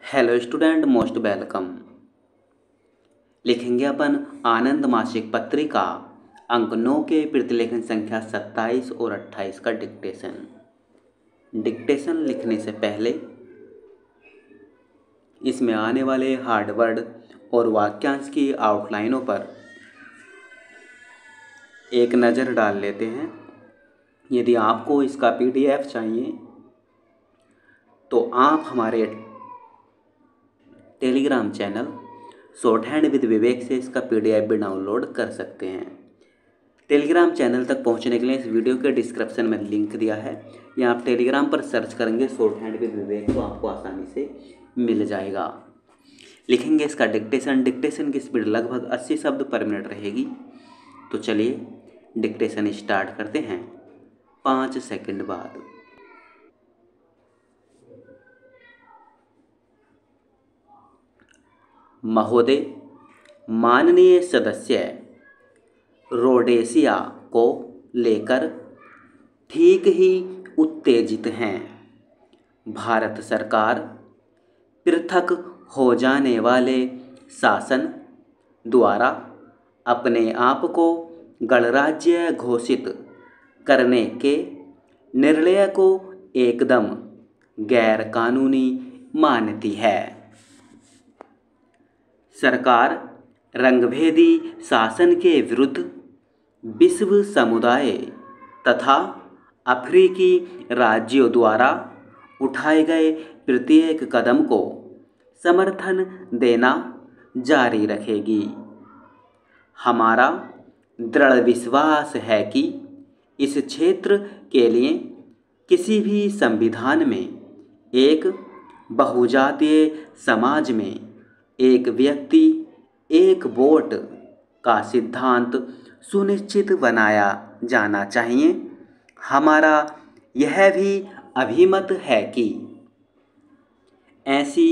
Hello student, most welcome. लिखेंगे अपन आनंद मासिक पत्रिका अंक 9 के प्रतिलेखन संख्या 27 और 28 का डिक्टेशन लिखने से पहले इसमें आने वाले हार्ड वर्ड और वाक्यांश की आउटलाइनों पर एक नज़र डाल लेते हैं। यदि आपको इसका PDF चाहिए तो आप हमारे Telegram channel short hand with Vivek से इसका PDF भी डाउनलोड कर सकते हैं। टेलीग्राम चैनल तक पहुंचने के लिए इस वीडियो के डिस्क्रिप्शन में लिंक दिया है, या आप टेलीग्राम पर सर्च करेंगे शॉर्ट हैंड विद विवेक तो आपको आसानी से मिल जाएगा। लिखेंगे इसका डिक्टेशन की स्पीड लगभग 80 शब्द पर मिनट रहेगी। तो चलिए डिक्टेशन स्टार्ट करते हैं 5 सेकंड बाद। महोदय, माननीय सदस्य रोडेशिया को लेकर ठीक ही उत्तेजित हैं। भारत सरकार पृथक हो जाने वाले शासन द्वारा अपने आप को गणराज्य घोषित करने के निर्णय को एकदम गैर कानूनी मानती है। सरकार रंगभेदी शासन के विरुद्ध विश्व समुदाय तथा अफ्रीकी राज्यों द्वारा उठाए गए प्रत्येक कदम को समर्थन देना जारी रखेगी। हमारा दृढ़ विश्वास है कि इस क्षेत्र के लिए किसी भी संविधान में एक बहुजातीय समाज में एक व्यक्ति एक वोट का सिद्धांत सुनिश्चित बनाया जाना चाहिए। हमारा यह भी अभिमत है कि ऐसी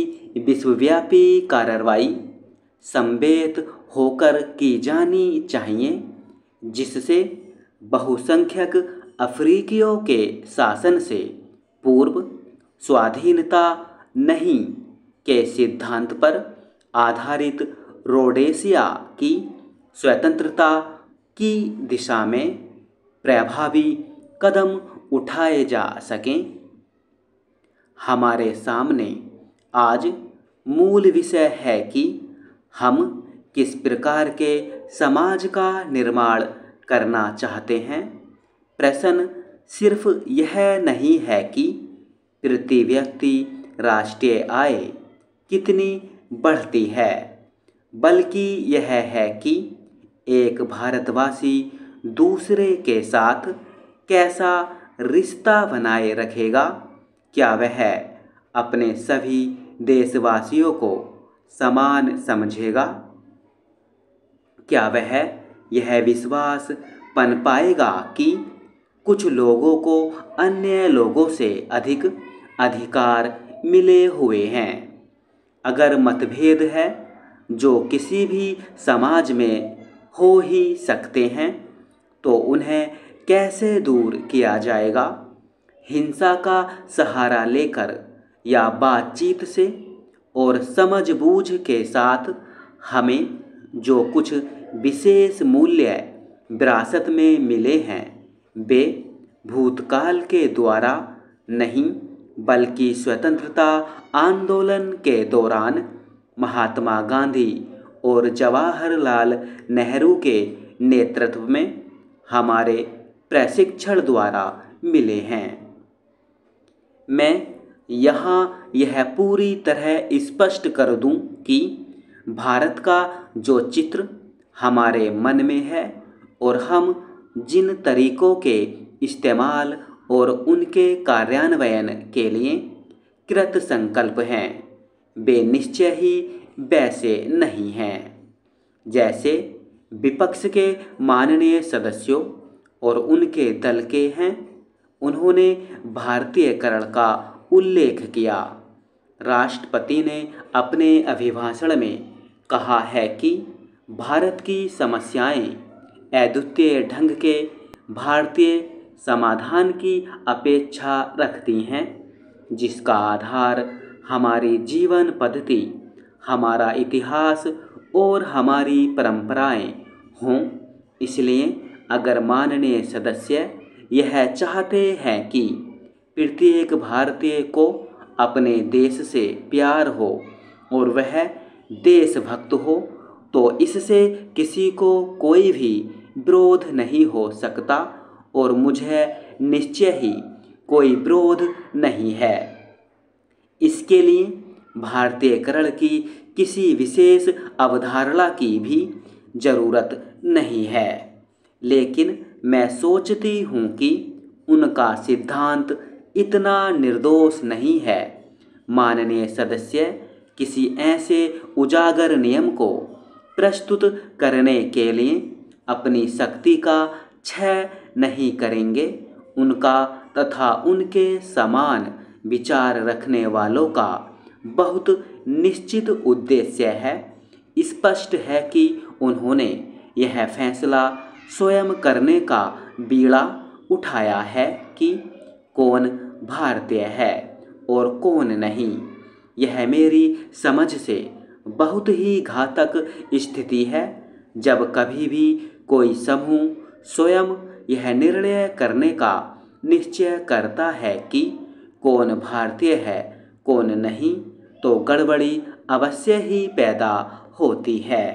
विश्वव्यापी कार्रवाई समवेत होकर की जानी चाहिए जिससे बहुसंख्यक अफ्रीकियों के शासन से पूर्व स्वाधीनता नहीं के सिद्धांत पर आधारित रोडेशिया की स्वतंत्रता की दिशा में प्रभावी कदम उठाए जा सकें। हमारे सामने आज मूल विषय है कि हम किस प्रकार के समाज का निर्माण करना चाहते हैं। प्रश्न सिर्फ यह नहीं है कि प्रति व्यक्ति राष्ट्रीय आय कितनी बढ़ती है, बल्कि यह है कि एक भारतवासी दूसरे के साथ कैसा रिश्ता बनाए रखेगा। क्या वह अपने सभी देशवासियों को समान समझेगा? क्या वह यह विश्वास पन पाएगा कि कुछ लोगों को अन्य लोगों से अधिक अधिकार मिले हुए हैं? अगर मतभेद है जो किसी भी समाज में हो ही सकते हैं तो उन्हें कैसे दूर किया जाएगा? हिंसा का सहारा लेकर या बातचीत से? और समझबूझ के साथ हमें जो कुछ विशेष मूल्य विरासत में मिले हैं वे भूतकाल के द्वारा नहीं बल्कि स्वतंत्रता आंदोलन के दौरान महात्मा गांधी और जवाहरलाल नेहरू के नेतृत्व में हमारे प्रशिक्षण द्वारा मिले हैं। मैं यहाँ यह पूरी तरह स्पष्ट कर दूं कि भारत का जो चित्र हमारे मन में है और हम जिन तरीकों के इस्तेमाल और उनके कार्यान्वयन के लिए कृत संकल्प हैं वे निश्चय ही वैसे नहीं हैं जैसे विपक्ष के माननीय सदस्यों और उनके दल के हैं। उन्होंने भारतीयकरण का उल्लेख किया। राष्ट्रपति ने अपने अभिभाषण में कहा है कि भारत की समस्याएं अद्वितीय ढंग के भारतीय समाधान की अपेक्षा रखती हैं जिसका आधार हमारी जीवन पद्धति, हमारा इतिहास और हमारी परंपराएं हों। इसलिए अगर माननीय सदस्य यह चाहते हैं कि प्रत्येक भारतीय को अपने देश से प्यार हो और वह देशभक्त हो, तो इससे किसी को कोई भी विरोध नहीं हो सकता और मुझे निश्चय ही कोई विरोध नहीं है। इसके लिए भारतीयकरण की किसी विशेष अवधारणा की भी जरूरत नहीं है। लेकिन मैं सोचती हूँ कि उनका सिद्धांत इतना निर्दोष नहीं है। माननीय सदस्य किसी ऐसे उजागर नियम को प्रस्तुत करने के लिए अपनी शक्ति का क्षय नहीं करेंगे। उनका तथा उनके समान विचार रखने वालों का बहुत निश्चित उद्देश्य है। स्पष्ट है कि उन्होंने यह फैसला स्वयं करने का बीड़ा उठाया है कि कौन भारतीय है और कौन नहीं। यह मेरी समझ से बहुत ही घातक स्थिति है जब कभी भी कोई समूह स्वयं यह निर्णय करने का निश्चय करता है कि कौन भारतीय है कौन नहीं, तो गड़बड़ी अवश्य ही पैदा होती है।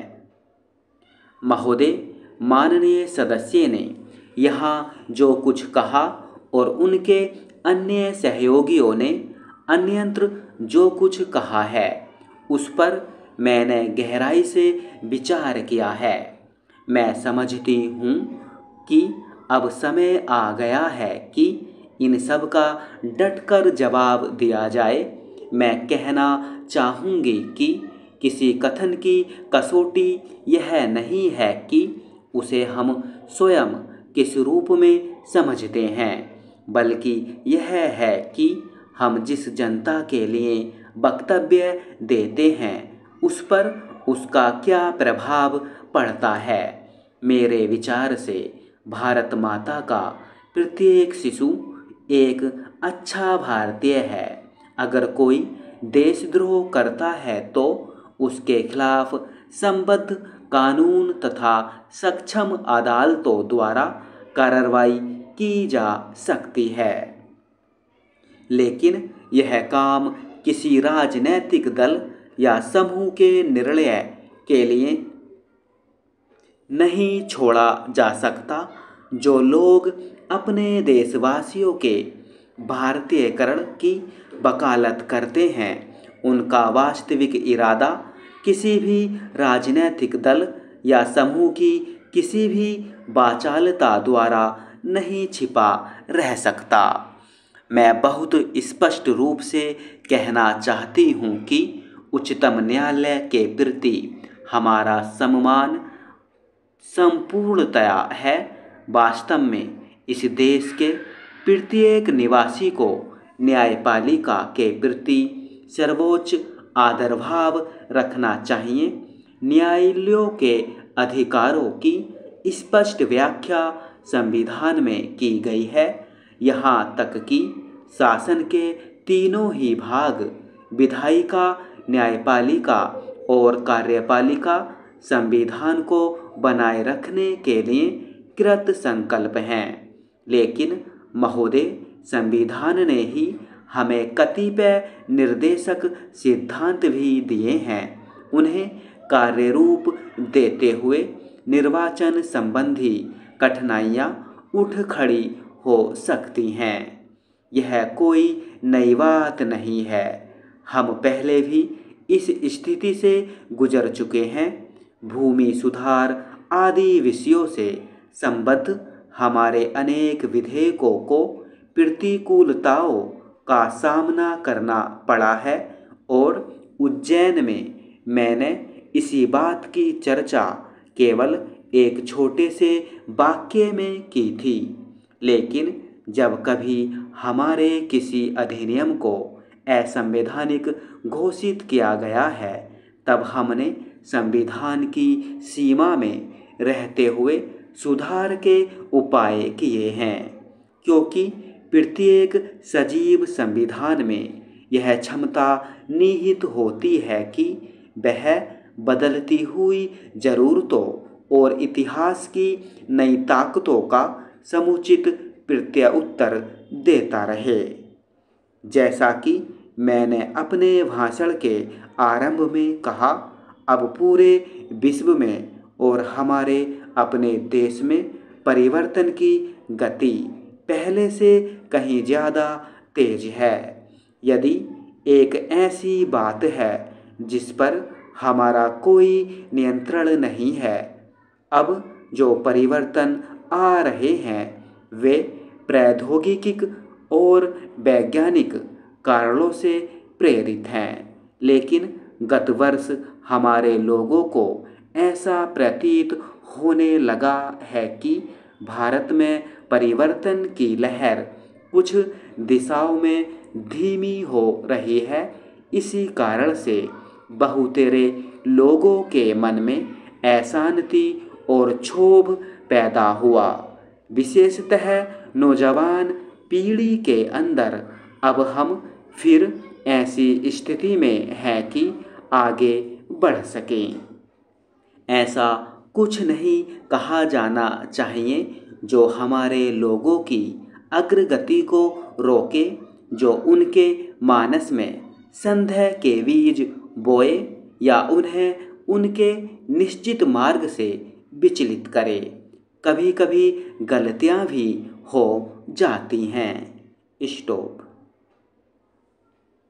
महोदय, माननीय सदस्य ने यहाँ जो कुछ कहा और उनके अन्य सहयोगियों ने अन्यत्र जो कुछ कहा है, उस पर मैंने गहराई से विचार किया है। मैं समझती हूँ कि अब समय आ गया है कि इन सब का डटकर जवाब दिया जाए। मैं कहना चाहूँगी कि किसी कथन की कसौटी यह नहीं है कि उसे हम स्वयं किस रूप में समझते हैं, बल्कि यह है कि हम जिस जनता के लिए वक्तव्य देते हैं उस पर उसका क्या प्रभाव पड़ता है। मेरे विचार से भारत माता का प्रत्येक शिशु एक अच्छा भारतीय है। अगर कोई देशद्रोह करता है तो उसके खिलाफ संबद्ध कानून तथा सक्षम अदालतों द्वारा कार्रवाई की जा सकती है। लेकिन यह काम किसी राजनैतिक दल या समूह के निर्णय के लिए नहीं छोड़ा जा सकता। जो लोग अपने देशवासियों के भारतीयकरण की वकालत करते हैं, उनका वास्तविक इरादा किसी भी राजनैतिक दल या समूह की किसी भी वाचालता द्वारा नहीं छिपा रह सकता। मैं बहुत स्पष्ट रूप से कहना चाहती हूँ कि उच्चतम न्यायालय के प्रति हमारा सम्मान संपूर्णतया है। वास्तव में इस देश के प्रत्येक निवासी को न्यायपालिका के प्रति सर्वोच्च आदरभाव रखना चाहिए। न्यायालयों के अधिकारों की स्पष्ट व्याख्या संविधान में की गई है। यहाँ तक कि शासन के तीनों ही भाग, विधायिका, न्यायपालिका और कार्यपालिका, संविधान को बनाए रखने के लिए कृत संकल्प हैं। लेकिन महोदय, संविधान ने ही हमें कतिपय निर्देशक सिद्धांत भी दिए हैं। उन्हें कार्यरूप देते हुए निर्वाचन संबंधी कठिनाइयाँ उठ खड़ी हो सकती हैं। यह कोई नई बात नहीं है। हम पहले भी इस स्थिति से गुजर चुके हैं। भूमि सुधार आदि विषयों से संबद्ध हमारे अनेक विधेयकों को प्रतिकूलताओं का सामना करना पड़ा है और उज्जैन में मैंने इसी बात की चर्चा केवल एक छोटे से वाक्य में की थी। लेकिन जब कभी हमारे किसी अधिनियम को असंवैधानिक घोषित किया गया है, तब हमने संविधान की सीमा में रहते हुए सुधार के उपाय किए हैं, क्योंकि प्रत्येक सजीव संविधान में यह क्षमता निहित होती है कि वह बदलती हुई ज़रूरतों और इतिहास की नई ताकतों का समुचित प्रत्युत्तर देता रहे। जैसा कि मैंने अपने भाषण के आरंभ में कहा, अब पूरे विश्व में और हमारे अपने देश में परिवर्तन की गति पहले से कहीं ज़्यादा तेज है। यदि एक ऐसी बात है जिस पर हमारा कोई नियंत्रण नहीं है, अब जो परिवर्तन आ रहे हैं वे प्रौद्योगिक और वैज्ञानिक कारणों से प्रेरित हैं। लेकिन गत वर्ष हमारे लोगों को ऐसा प्रतीत होने लगा है कि भारत में परिवर्तन की लहर कुछ दिशाओं में धीमी हो रही है। इसी कारण से बहुतेरे लोगों के मन में अशांति और क्षोभ पैदा हुआ, विशेषतः नौजवान पीढ़ी के अंदर। अब हम फिर ऐसी स्थिति में हैं कि आगे बढ़ सकें। ऐसा कुछ नहीं कहा जाना चाहिए जो हमारे लोगों की अग्रगति को रोके, जो उनके मानस में संदेह के बीज बोए या उन्हें उनके निश्चित मार्ग से विचलित करे। कभी कभी गलतियां भी हो जाती हैं। स्टॉप।